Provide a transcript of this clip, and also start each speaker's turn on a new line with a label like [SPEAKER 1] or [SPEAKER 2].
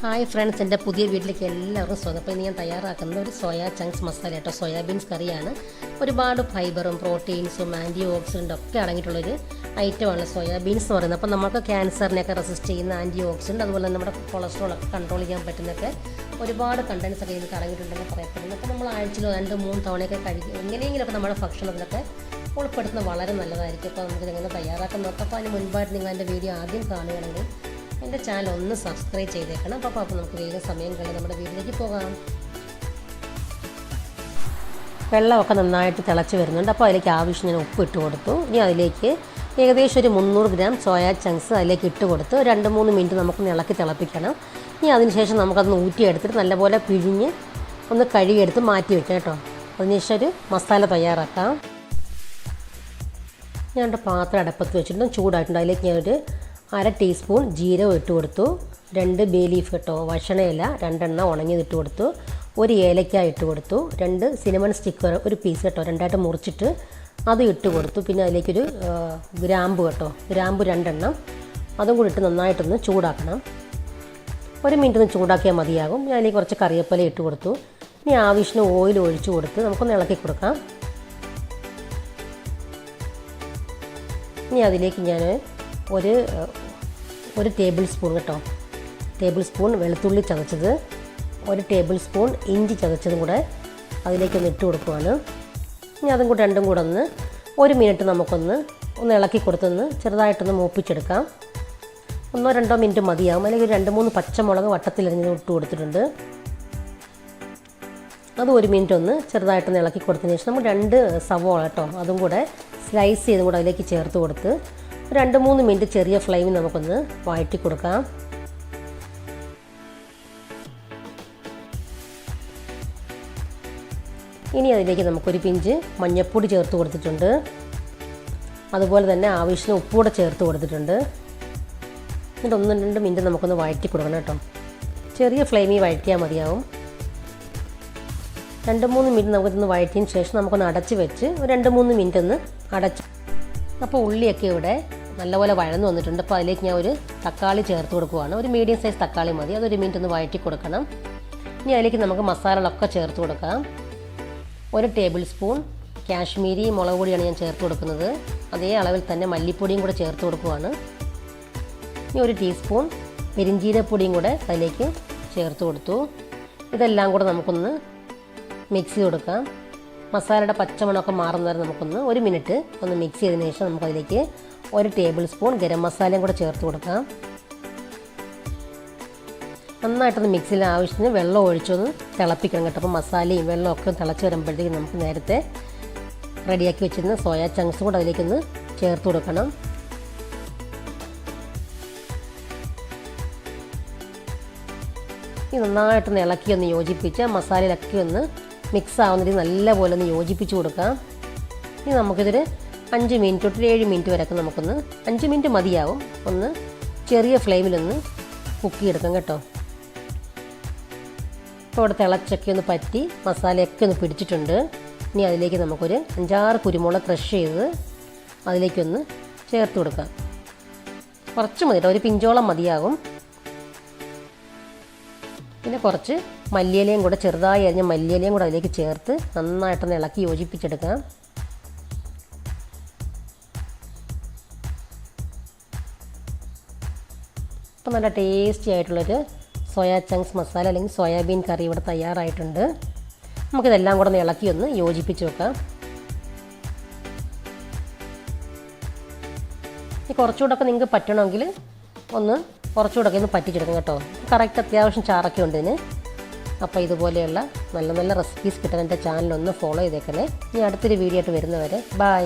[SPEAKER 1] Hi friends, എൻ്റെ പുതിയ വീട്ടിലേക്ക് എല്ലാവർക്കും സ്വാഗതം. അപ്പോൾ ഇന്ന് ഞാൻ തയ്യാറാക്കുന്നത് ഒരു സോയാ ചങ്ക്സ് മസാല കേട്ടോ. സോയാബീൻസ് കറിയാണ്. ഒരുപാട് ഫൈബറും പ്രോട്ടീൻസും ആൻറ്റി ഓക്സിഡൻറ്റും ഒക്കെ അടങ്ങിയിട്ടുള്ളൊരു ഐറ്റമാണ് സോയാബീൻസ് എന്ന് പറയുന്നത്. അപ്പോൾ നമുക്ക് ക്യാൻസറിനെയൊക്കെ റെസിസ്റ്റ് ചെയ്യുന്ന ആൻറ്റി ഓക്സിഡൻറ്റ്, അതുപോലെ തന്നെ നമ്മുടെ കൊളസ്ട്രോളൊക്കെ കൺട്രോൾ ചെയ്യാൻ പറ്റുന്നൊക്കെ ഒരുപാട് കണ്ടൻസ് ഒക്കെ ഇതിൽ അടങ്ങിയിട്ടുണ്ടെന്ന് പറയപ്പെടുന്നു. അപ്പോൾ നമ്മൾ ആഴ്ചയിൽ 2-3 തവണയൊക്കെ കഴിക്കും. എങ്ങനെയെങ്കിലുമൊക്കെ നമ്മുടെ ഭക്ഷണത്തിലൊക്കെ ഉൾപ്പെടുത്തുന്നത് വളരെ നല്ലതായിരിക്കും. അപ്പോൾ നമുക്ക് ഇതെങ്ങനെ തയ്യാറാക്കാൻ നോക്കാം. അപ്പോൾ അതിന് മുൻപായിട്ട് നിങ്ങൾ എൻ്റെ വീഡിയോ ആദ്യം കാണുകയാണെങ്കിൽ എൻ്റെ ചാനൽ ഒന്ന് സബ്സ്ക്രൈബ് ചെയ്തേക്കണം. അപ്പോൾ നമുക്ക് വേഗം സമയം കളയാൻ നമ്മുടെ വീട്ടിലേക്ക് പോകാം. വെള്ളമൊക്കെ നന്നായിട്ട് തിളച്ച് വരുന്നുണ്ട്. അപ്പോൾ അതിലേക്ക് ആവശ്യത്തിന് ഉപ്പ് ഇട്ട് കൊടുത്തു. ഇനി അതിലേക്ക് ഏകദേശം ഒരു 300 ഗ്രാം സോയാ ചങ്ക്സ് അതിലേക്ക് ഇട്ട് കൊടുത്ത് 2-3 മിനിറ്റ് നമുക്ക് ഇളക്കി തിളപ്പിക്കണം. ഇനി അതിനുശേഷം നമുക്കതൊന്ന് ഊറ്റിയെടുത്തിട്ട് നല്ലപോലെ പിഴിഞ്ഞ് ഒന്ന് കഴുകിയെടുത്ത് മാറ്റി വെക്കാം കേട്ടോ. അതിനുശേഷം ഒരു മസാല തയ്യാറാക്കാം. ഞാൻ എൻ്റെ പാത്രം അടുപ്പത്ത് വെച്ചിട്ടുണ്ട്, ചൂടായിട്ടുണ്ട്. അതിലേക്ക് ഞാനൊരു 1/2 ടീസ്പൂൺ ജീരകം ഇട്ട് കൊടുത്തു. 2 ബേ ലീഫ് കേട്ടോ, വഷണയില 2 എണ്ണം ഉണങ്ങിയത് ഇട്ട് കൊടുത്തു. 1 ഏലക്ക ഇട്ട് കൊടുത്തു. 2 സിനമൺ സ്റ്റിക്ക് ഒരു പീസ് കേട്ടോ, 2ആയിട്ട് മുറിച്ചിട്ട് അത് ഇട്ട് കൊടുത്തു. പിന്നെ അതിലേക്കൊരു ഗ്രാമ്പു കേട്ടോ, ഗ്രാമ്പു 2 എണ്ണം, അതും കൂടി ഇട്ട് നന്നായിട്ടൊന്ന് ചൂടാക്കണം. 1 മിനിറ്റ് ഒന്ന് ചൂടാക്കിയാൽ മതിയാകും. ഞാൻ അതിലേക്ക് കുറച്ച് കറിവേപ്പില ഇട്ട് കൊടുത്തു. ഇനി ആവശ്യത്തിന് ഓയിൽ ഒഴിച്ച് കൊടുത്ത് നമുക്കൊന്ന് ഇളക്കി കൊടുക്കാം. ഇനി അതിലേക്ക് ഞാൻ ഒരു ടേബിൾ സ്പൂൺ കേട്ടോ, ടേബിൾ സ്പൂൺ വെളുത്തുള്ളി ചതച്ചത്, 1 ടേബിൾ സ്പൂൺ ഇഞ്ചി ചതച്ചതും കൂടെ അതിലേക്കൊന്ന് ഇട്ട് കൊടുക്കുവാണ്. ഇനി അതും കൂടെ രണ്ടും കൂടെ 1 മിനിറ്റ് നമുക്കൊന്ന് ഇളക്കി കൊടുത്തൊന്ന് ചെറുതായിട്ടൊന്ന് മൂപ്പിച്ചെടുക്കാം. 1-2 മിനിറ്റ് മതിയാകും. അല്ലെങ്കിൽ 2-3 പച്ചമുളക് വട്ടത്തിലരിഞ്ഞ് ഇട്ട് കൊടുത്തിട്ടുണ്ട്. അത് 1 മിനിറ്റ് ഒന്ന് ചെറുതായിട്ടൊന്ന് ഇളക്കി കൊടുത്തതിന് ശേഷം നമ്മൾ 2 സവോള കേട്ടോ, അതും കൂടെ സ്ലൈസ് ചെയ്തും കൂടെ അതിലേക്ക് ചേർത്ത് കൊടുത്ത് 2-3 മിനിറ്റ് ചെറിയ ഫ്ലെയിമിൽ നമുക്കൊന്ന് വഴറ്റി കൊടുക്കാം. ഇനി അതിലേക്ക് നമുക്കൊരു പിഞ്ച് മഞ്ഞൾപ്പൊടി ചേർത്ത് കൊടുത്തിട്ടുണ്ട്. അതുപോലെ തന്നെ ആവശ്യത്തിന് ഉപ്പൂടെ ചേർത്ത് കൊടുത്തിട്ടുണ്ട്. എന്നിട്ട് 1-2 മിനിറ്റ് നമുക്കൊന്ന് വഴറ്റി കൊടുക്കണം കേട്ടോ. ചെറിയ ഫ്ലെയിമിൽ വഴറ്റിയാൽ മതിയാവും. 2-3 മിനിറ്റ് നമുക്കിതൊന്ന് വഴറ്റിയതിന് ശേഷം നമുക്കൊന്ന് അടച്ച് വെച്ച് 2-3 മിനിറ്റ് ഒന്ന് അടച്ച്. അപ്പോൾ ഉള്ളിയൊക്കെ ഇവിടെ നല്ലപോലെ വഴന്ന് വന്നിട്ടുണ്ട്. അപ്പോൾ അതിലേക്ക് ഞാൻ ഒരു തക്കാളി ചേർത്ത് കൊടുക്കുവാണ്. ഒരു മീഡിയം സൈസ് തക്കാളി മതി. അതൊരു മിനിറ്റ് ഒന്ന് വഴറ്റി കൊടുക്കണം. ഇനി അതിലേക്ക് നമുക്ക് മസാലകളൊക്കെ ചേർത്ത് കൊടുക്കാം. 1 ടേബിൾ സ്പൂൺ കാശ്മീരി മുളക് പൊടിയാണ് ഞാൻ ചേർത്ത് കൊടുക്കുന്നത്. അതേ അളവിൽ തന്നെ മല്ലിപ്പൊടിയും കൂടെ ചേർത്ത് കൊടുക്കുവാണ്. ഇനി 1 ടീസ്പൂൺ പെരിഞ്ജീരപ്പൊടിയും കൂടെ അതിലേക്ക് ചേർത്ത് കൊടുത്തു. ഇതെല്ലാം കൂടെ നമുക്കൊന്ന് മിക്സ് ചെയ്ത് കൊടുക്കാം. മസാലയുടെ പച്ചമണമൊക്കെ മാറുന്നവരെ നമുക്കൊന്ന് 1 മിനിറ്റ് ഒന്ന് മിക്സ് ചെയ്തതിന് ശേഷം നമുക്കതിലേക്ക് 1 ടേബിൾ സ്പൂൺ ഗരം മസാലയും കൂടെ ചേർത്ത് കൊടുക്കാം. നന്നായിട്ടൊന്ന് മിക്സിയിൽ ആവശ്യത്തിന് വെള്ളം ഒഴിച്ചൊന്ന് തിളപ്പിക്കണം കേട്ടോ. അപ്പോൾ മസാലയും വെള്ളമൊക്കെ തിളച്ച് വരുമ്പോഴത്തേക്കും നമുക്ക് നേരത്തെ റെഡിയാക്കി വെച്ചിരുന്ന സോയാ ചങ്ക്സും കൂടെ അതിലേക്കൊന്ന് ചേർത്ത് കൊടുക്കണം. ഈ നന്നായിട്ടൊന്ന് ഇളക്കി ഒന്ന് യോജിപ്പിച്ച് മസാലയിലൊക്കെ ഒന്ന് മിക്സ് ആവുന്ന രീതി നല്ലപോലെ ഒന്ന് യോജിപ്പിച്ച് കൊടുക്കാം. ഇനി നമുക്കിതൊരു 5 മിനിറ്റ് തൊട്ട് 7 മിനിറ്റ് വരെയൊക്കെ നമുക്കൊന്ന് 5 മിനിറ്റ് മതിയാവും. ഒന്ന് ചെറിയ ഫ്ലെയിമിലൊന്ന് കുക്ക് ചെയ്തെടുക്കാം കേട്ടോ. ഇപ്പോൾ ഇവിടെ തിളച്ചൊക്കെ ഒന്ന് പറ്റി മസാലയൊക്കെ ഒന്ന് പിടിച്ചിട്ടുണ്ട്. ഇനി അതിലേക്ക് നമുക്കൊരു 5-6 കുരുമുളക് ക്രഷ് ചെയ്ത് അതിലേക്കൊന്ന് ചേർത്ത് കൊടുക്കാം. കുറച്ച് മതി കേട്ടോ, ഒരു പിഞ്ചോളം മതിയാകും. പിന്നെ കുറച്ച് മല്ലിയിലയും കൂടെ, ചെറുതായി അരിഞ്ഞ മല്ലിയിലയും കൂടെ അതിലേക്ക് ചേർത്ത് നന്നായിട്ടൊന്ന് ഇളക്കി യോജിപ്പിച്ചെടുക്കാം. അപ്പോൾ നല്ല ടേസ്റ്റി ആയിട്ടുള്ളൊരു സോയാ ചങ്ക്സ് മസാല അല്ലെങ്കിൽ സോയാബീൻ കറി ഇവിടെ തയ്യാറായിട്ടുണ്ട്. നമുക്കിതെല്ലാം കൂടെ ഒന്ന് ഇളക്കി ഒന്ന് യോജിപ്പിച്ച് വെക്കാം. ഈ കുറച്ചുകൂടെ ഒക്കെ നിങ്ങൾക്ക് പറ്റണമെങ്കിൽ ഒന്ന് കുറച്ചുകൂടെ ഒന്ന് പറ്റിച്ചെടുക്കും കേട്ടോ. കറക്റ്റ് അത്യാവശ്യം ചാറൊക്കെ ഉണ്ട് ഇതിന്. അപ്പോൾ ഇതുപോലെയുള്ള നല്ല നല്ല റെസിപ്പീസ് കിട്ടാൻ എൻ്റെ ചാനലൊന്ന് ഫോളോ ചെയ്തേക്കണേ. ഇനി അടുത്തൊരു വീഡിയോ ആയിട്ട് വരുന്നവരെ ബൈ.